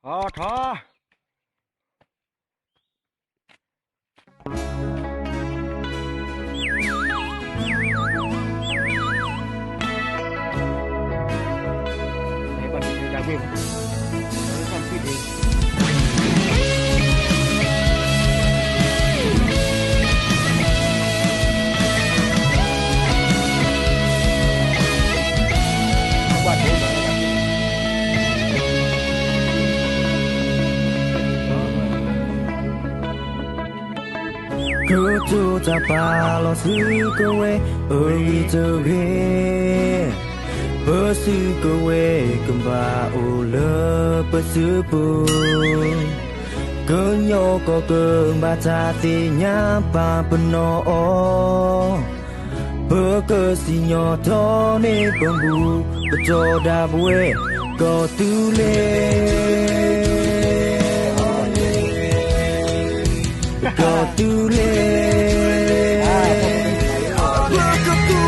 Thọ. Này bạn bị đá quyền. Nó còn quýt đi. Kutu tapalo su kowe oi toge Besu kowe kemba ule pesupu Kenyo ko kemba catinya pa peno Bekesinyo tone pembu Becoda bue ko tule Go to live. Look up to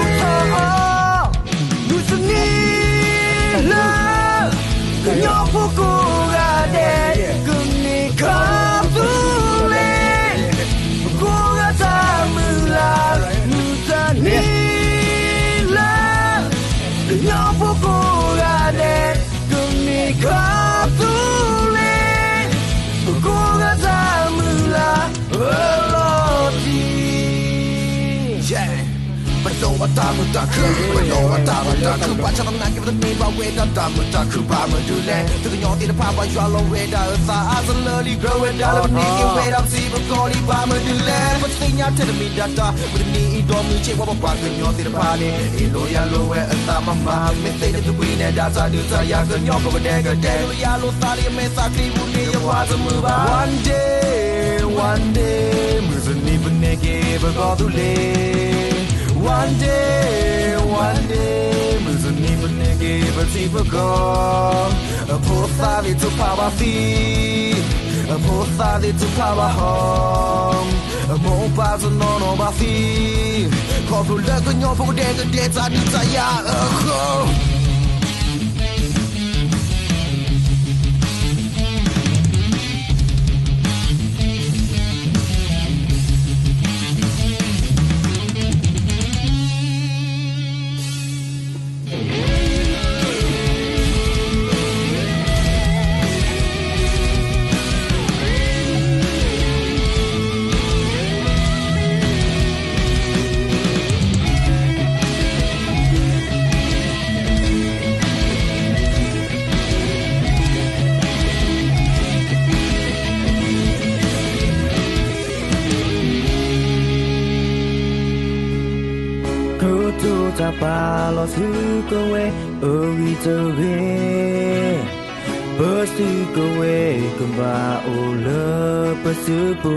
무슨 일을 그녀 보고 가네 금리 감둘래 보고가 잠을라 무슨 일을 그녀 보고 가네 금리 감둘래 보고가 잠을라 Tamu-taku, tamu-taku Pacaran lagi berniba weda tamu-taku Bamudule Tukunya tidak apa Jualan weda Esa asalali grow weda Lemniki weda Si berkoli Bamudule Pastinya tidak midata Berni idomi Cik wabah Kenyo tidak panik Ilo ya lo we Entah mama Mesti itu bine Dasa duta ya Kenyo kau berdega-dega Ilo ya lo sali Mesa kribu ni Ya wasa mubah One day Muzni bernegi berkodule One day, 무슨 입은 내게 버티고 보살이 두 파와 피 보살이 두 파와 홈못 봐서 너너 바피 거불러 그녀 보고 내가 대자 니자야 Kutu tapalo su kowe oi toge Besu kowe kemba ule pesupu